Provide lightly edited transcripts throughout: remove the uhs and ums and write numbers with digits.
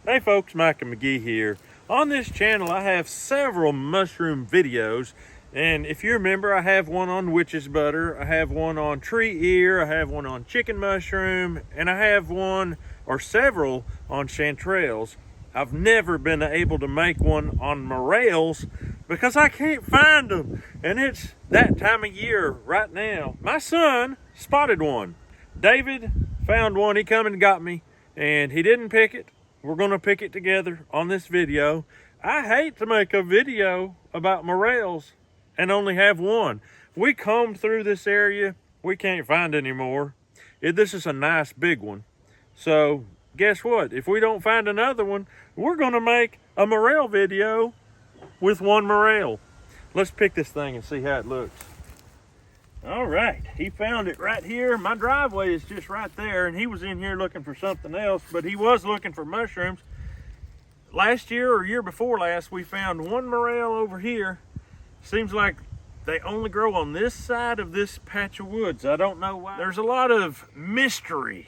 Hey folks, Mike and McGee here. On this channel I have several mushroom videos, and if you remember, I have one on witch's butter, I have one on tree ear, I have one on chicken mushroom, and I have one or several on chanterelles. I've never been able to make one on morels because I can't find them, and it's that time of year right now. My son spotted one. David found one. He come and got me, and he didn't pick it. We're gonna pick it together on this video. I hate to make a video about morels and only have one. We combed through this area. We can't find any more. This is a nice big one. So guess what? If we don't find another one, we're gonna make a morel video with one morel. Let's pick this thing and see how it looks. All right, he found it right here. My driveway is just right there, and he was in here looking for something else, but he was looking for mushrooms. Last year or year before last, we found one morel over here. Seems like they only grow on this side of this patch of woods. I don't know why. There's a lot of mystery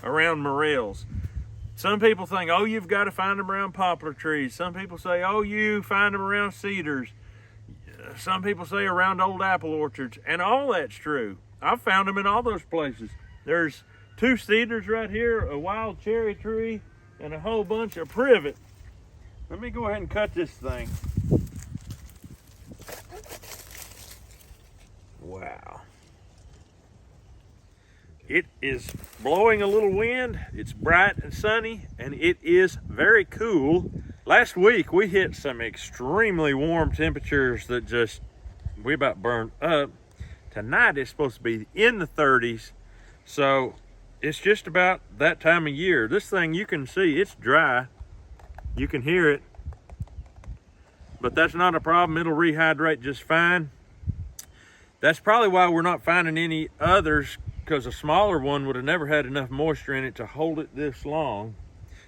around morels. Some people think, oh, you've got to find them around poplar trees. Some people say, oh, you find them around cedars. Some people say around old apple orchards, and all that's true. I've found them in all those places. There's 2 cedars right here, a wild cherry tree, and a whole bunch of privet. Let me go ahead and cut this thing. Wow. It is blowing a little wind. It's bright and sunny, and it is very cool. Last week we hit some extremely warm temperatures that just, we about burned up. Tonight it's supposed to be in the 30s. So it's just about that time of year. This thing, you can see it's dry. You can hear it, but that's not a problem. It'll rehydrate just fine. That's probably why we're not finding any others, because a smaller one would have never had enough moisture in it to hold it this long.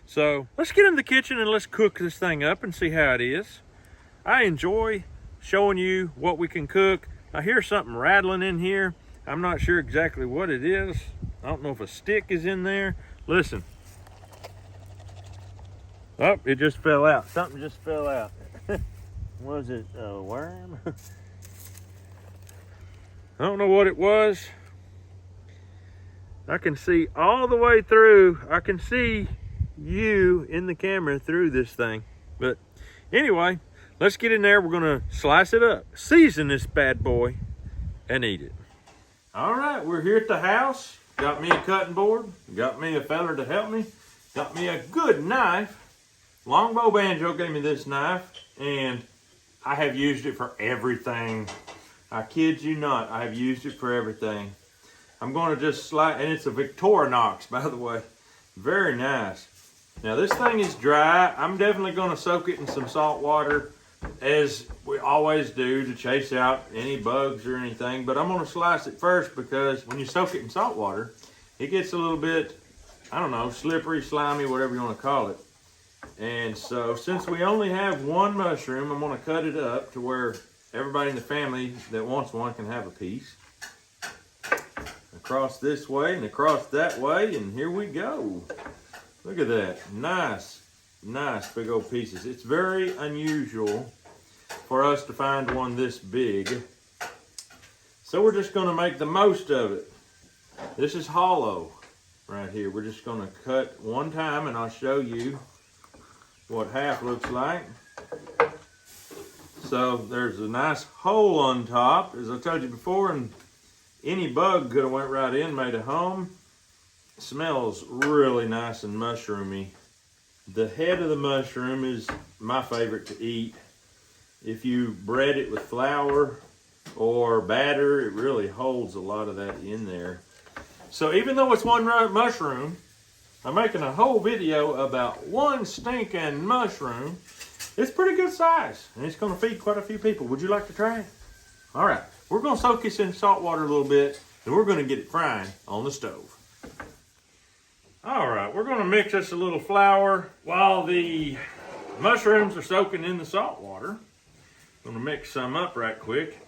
So let's get in the kitchen and let's cook this thing up and see how it is. I enjoy showing you what we can cook. I hear something rattling in here. I'm not sure exactly what it is. I don't know if a stick is in there. Listen. Oh, it just fell out. Something just fell out. Was it a worm? I don't know what it was. I can see all the way through. I can see you in the camera through this thing. But anyway, let's get in there. We're gonna slice it up, season this bad boy, and eat it. All right, we're here at the house. Got me a cutting board, got me a feller to help me, got me a good knife. Longbow Banjo gave me this knife, and I have used it for everything. I kid you not, I have used it for everything. I'm gonna just slice, and it's a Victorinox, by the way. Very nice. Now this thing is dry. I'm definitely gonna soak it in some salt water, as we always do, to chase out any bugs or anything. But I'm gonna slice it first, because when you soak it in salt water, it gets a little bit, I don't know, slippery, slimy, whatever you wanna call it. And so since we only have one mushroom, I'm gonna cut it up to where everybody in the family that wants one can have a piece. Across this way and across that way, and here we go. Look at that. Nice, nice big old pieces. It's very unusual for us to find one this big. So we're just gonna make the most of it. This is hollow right here. We're just gonna cut one time, and I'll show you what half looks like. So there's a nice hole on top, as I told you before, and any bug could have went right in, made a home. It smells really nice and mushroomy. The head of the mushroom is my favorite to eat. If you bread it with flour or batter, it really holds a lot of that in there. So even though it's one mushroom, I'm making a whole video about one stinking mushroom. It's pretty good size, and it's gonna feed quite a few people. Would you like to try it? All right, we're gonna soak this in salt water a little bit, and we're gonna get it frying on the stove. All right, we're gonna mix us a little flour while the mushrooms are soaking in the salt water. I'm gonna mix some up right quick.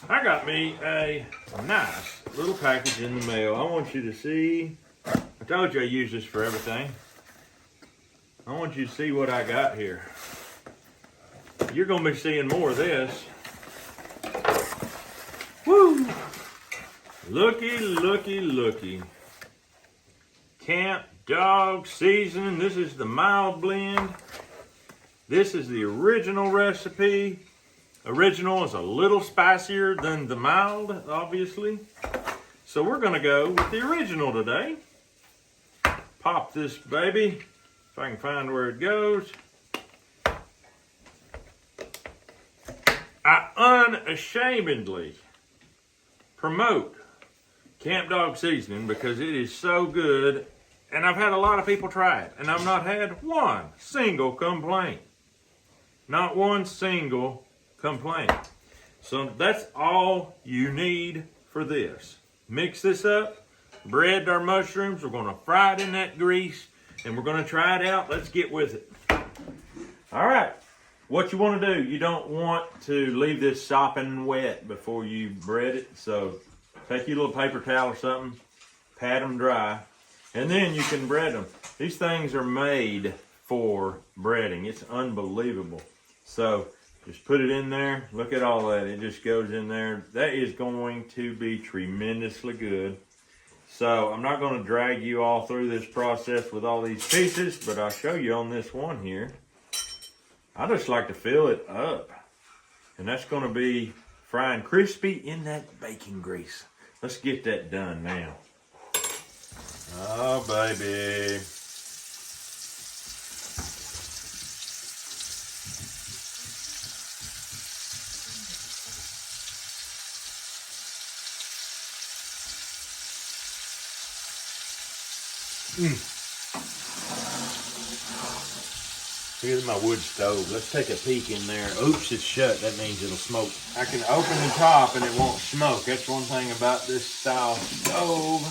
I got me a nice little package in the mail. I want you to see. I told you I use this for everything. I want you to see what I got here. You're gonna be seeing more of this. Woo! Looky, looky, looky. Camp Dog Seasoning. This is the mild blend. This is the original recipe. Original is a little spicier than the mild, obviously. So we're gonna go with the original today. Pop this baby, if I can find where it goes. I unashamedly promote Camp Dog Seasoning because it is so good, and I've had a lot of people try it, and I've not had one single complaint. Not one single complaint. So that's all you need for this. Mix this up, bread our mushrooms, we're gonna fry it in that grease, and we're gonna try it out. Let's get with it. All right, what you wanna do, you don't want to leave this sopping wet before you bread it, so take your little paper towel or something, pat them dry, and then you can bread them. These things are made for breading. It's unbelievable. So just put it in there. Look at all that. It just goes in there. That is going to be tremendously good. So I'm not going to drag you all through this process with all these pieces, but I'll show you on this one here. I just like to fill it up. And that's going to be frying crispy in that bacon grease. Let's get that done now. Oh, baby. Here's my wood stove. Let's take a peek in there. Oops, it's shut. That means it'll smoke. I can open the top and it won't smoke. That's one thing about this style stove.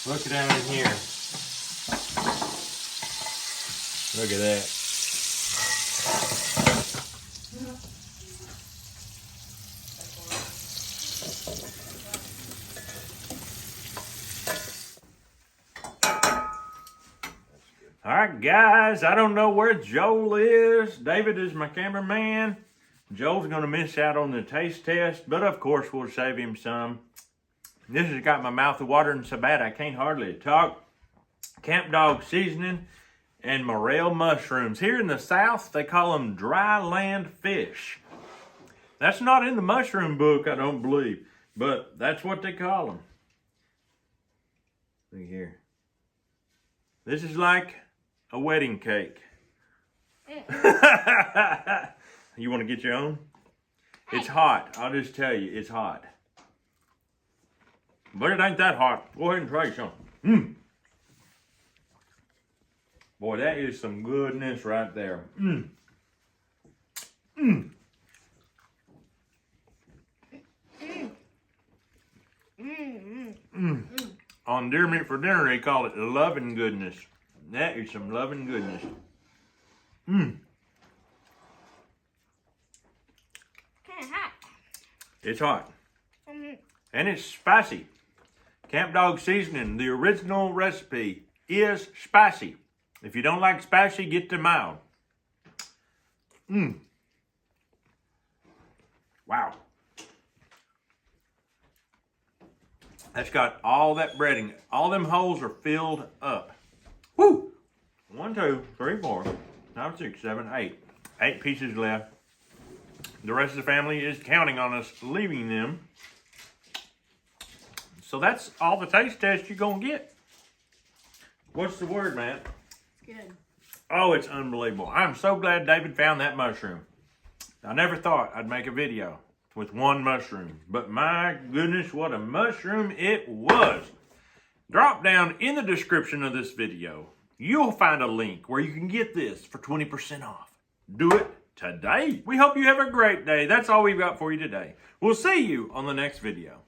Look down in here. Look at that. All right, guys, I don't know where Joel is. David is my cameraman. Joel's going to miss out on the taste test, but of course we'll save him some. This has got my mouth watering so bad I can't hardly talk. Camp Dog Seasoning and Morel mushrooms. Here in the South, they call them dry land fish. That's not in the mushroom book, I don't believe, but that's what they call them. Look here. This is like a wedding cake. You want to get your own? It's hot. I'll just tell you, it's hot. But it ain't that hot. Go ahead and try some. Boy, that is some goodness right there. On Deer Meat for Dinner, they call it loving goodness. That is some loving goodness. Hot. It's hot. And it's spicy. Camp Dog Seasoning, the original recipe, is spicy. If you don't like spicy, get the mild. Wow. That's got all that breading. All them holes are filled up. Woo! 1, 2, 3, 4, 5, 6, 7, 8. 8 pieces left. The rest of the family is counting on us leaving them. So that's all the taste test you're going to get. What's the word, Matt? It's good. Oh, it's unbelievable. I'm so glad David found that mushroom. I never thought I'd make a video with one mushroom, but my goodness, what a mushroom it was. Drop down in the description of this video. You'll find a link where you can get this for 20% off. Do it today. We hope you have a great day. That's all we've got for you today. We'll see you on the next video.